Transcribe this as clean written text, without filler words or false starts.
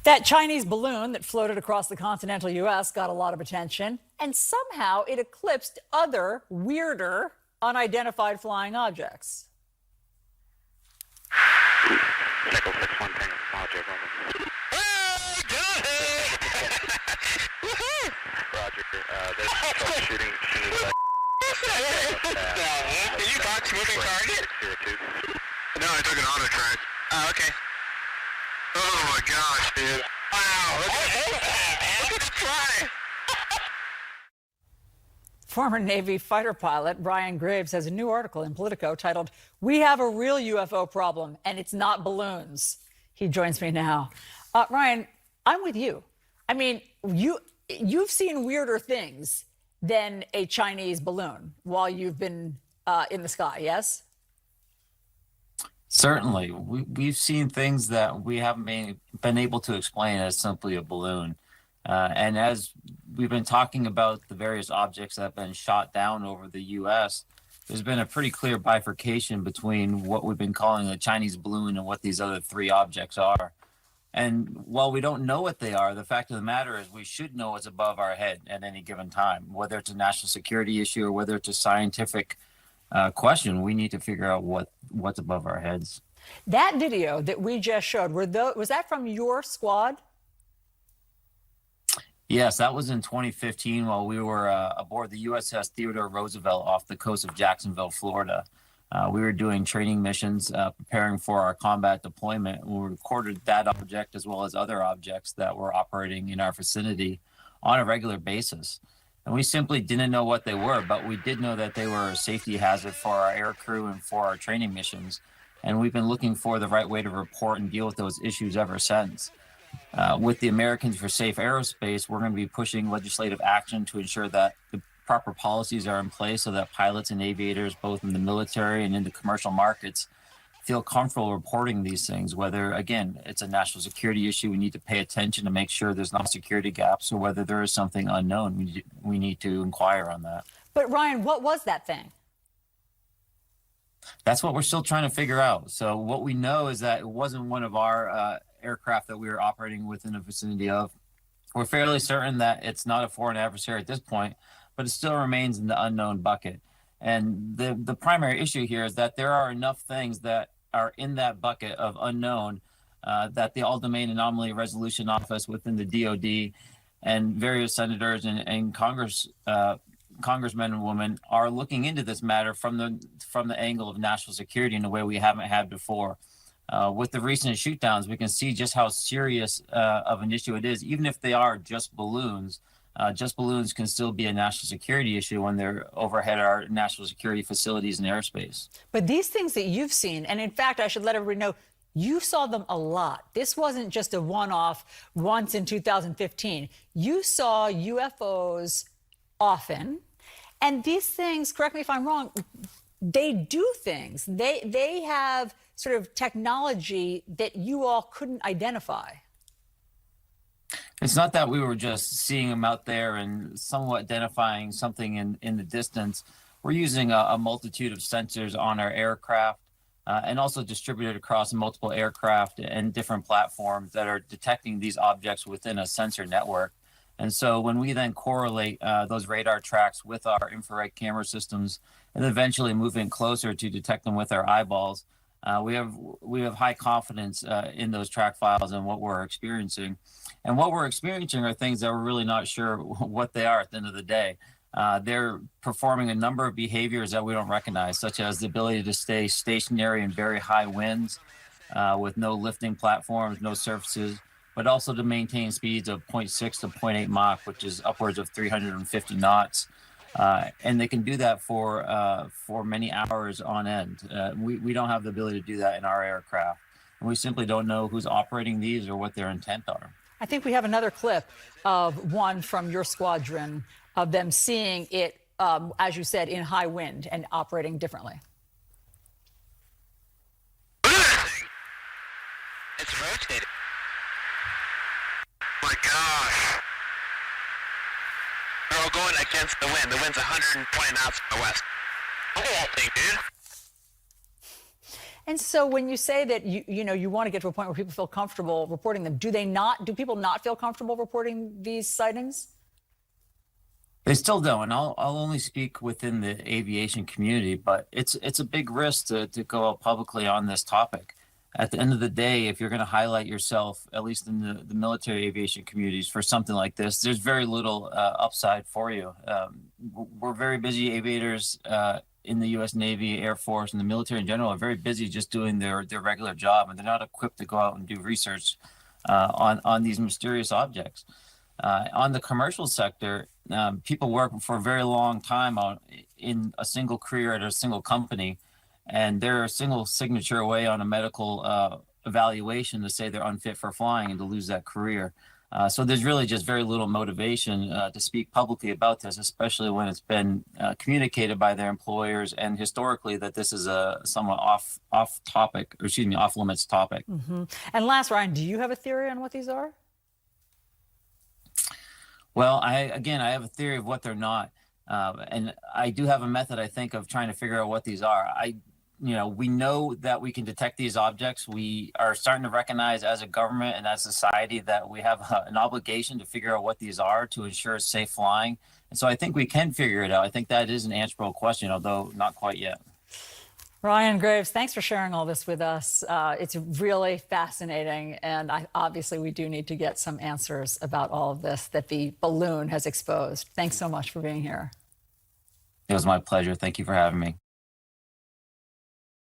That Chinese balloon that floated across the continental U.S. got a lot of attention, and somehow it eclipsed other, weirder, unidentified flying objects. Echo 6-1 Tango, Roger, over. Oh, got it! Woohoo! Roger, there's troubleshooting as soon as Did you box moving target? 602. No, I took an auto track. Oh, okay. Oh my gosh, dude. Wow, look at the fly. Former Navy fighter pilot Brian Graves has a new article in Politico titled, "We Have a Real UFO Problem, and It's Not Balloons." He joins me now. Ryan, I'm with you. I mean, you've seen weirder things than a Chinese balloon while you've been in the sky, yes? Certainly. We've seen things that we haven't been able to explain as simply a balloon. And as we've been talking about the various objects that have been shot down over the U.S., there's been a pretty clear bifurcation between what we've been calling a Chinese balloon and what these other three objects are. And while we don't know what they are, the fact of the matter is we should know what's above our head at any given time, whether it's a national security issue or whether it's a scientific question. We need to figure out what's above our heads. That video that we just showed, was that from your squad? Yes, that was in 2015 while we were aboard the USS Theodore Roosevelt off the coast of Jacksonville, Florida. We were doing training missions, preparing for our combat deployment. We recorded that object as well as other objects that were operating in our vicinity on a regular basis. And we simply didn't know what they were, but we did know that they were a safety hazard for our air crew and for our training missions. And we've been looking for the right way to report and deal with those issues ever since. With the Americans for Safe Aerospace, we're going to be pushing legislative action to ensure that the proper policies are in place so that pilots and aviators, both in the military and in the commercial markets, feel comfortable reporting these things, whether, again, it's a national security issue, we need to pay attention to make sure there's not security gaps, or whether there is something unknown, we need to inquire on that. But Ryan, what was that thing? That's what we're still trying to figure out. So what we know is that it wasn't one of our aircraft that we were operating within the vicinity of. We're fairly certain that it's not a foreign adversary at this point, but it still remains in the unknown bucket. And the primary issue here is that there are enough things that are in that bucket of unknown that the All Domain Anomaly Resolution Office within the DoD and various senators and congressmen and women are looking into this matter from the angle of national security in a way we haven't had before. With the recent shootdowns, we can see just how serious of an issue it is. Even if they are just balloons can still be a national security issue when they're overhead our national security facilities and airspace. But these things that you've seen, and in fact, I should let everybody know, you saw them a lot. This wasn't just a one-off once in 2015. You saw UFOs often. And these things, correct me if I'm wrong, they do things. They have sort of technology that you all couldn't identify. It's not that we were just seeing them out there and somewhat identifying something in the distance. We're using a multitude of sensors on our aircraft and also distributed across multiple aircraft and different platforms that are detecting these objects within a sensor network. And so when we then correlate those radar tracks with our infrared camera systems and eventually move in closer to detect them with our eyeballs, we have high confidence in those track files and what we're experiencing. And what we're experiencing are things that we're really not sure what they are at the end of the day. They're performing a number of behaviors that we don't recognize, such as the ability to stay stationary in very high winds with no lifting platforms, no surfaces, but also to maintain speeds of 0.6 to 0.8 Mach, which is upwards of 350 knots. And they can do that for many hours on end. We don't have the ability to do that in our aircraft. And we simply don't know who's operating these or what their intent are. I think we have another clip of one from your squadron of them seeing it, as you said, in high wind and operating differently. Look at that thing. It's rotating. Oh my gosh. They're all going against the wind. The wind's 120 knots from the west. Look at that thing, dude. And so when you say that you want to get to a point where people feel comfortable reporting them, do people not feel comfortable reporting these sightings? They still don't, and I'll only speak within the aviation community, but it's a big risk to go out publicly on this topic. At the end of the day, if you're going to highlight yourself, at least in the military aviation communities, for something like this, there's very little upside for you. We're very busy aviators in the U.S. Navy, Air Force, and the military in general are very busy just doing their regular job, and they're not equipped to go out and do research on these mysterious objects. On the commercial sector, people work for a very long time in a single career at a single company, and they're a single signature away on a medical evaluation to say they're unfit for flying and to lose that career. So there's really just very little motivation to speak publicly about this, especially when it's been communicated by their employers and historically that this is a somewhat off limits topic. Mm-hmm. And last, Ryan, do you have a theory on what these are? Well, I have a theory of what they're not, and I do have a method, I think, of trying to figure out what these are. We know that we can detect these objects. We are starting to recognize as a government and as a society that we have an obligation to figure out what these are to ensure safe flying. And so I think we can figure it out. I think that is an answerable question, although not quite yet. Ryan Graves, thanks for sharing all this with us. It's really fascinating, and obviously we do need to get some answers about all of this that the balloon has exposed. Thanks so much for being here. It was my pleasure. Thank you for having me.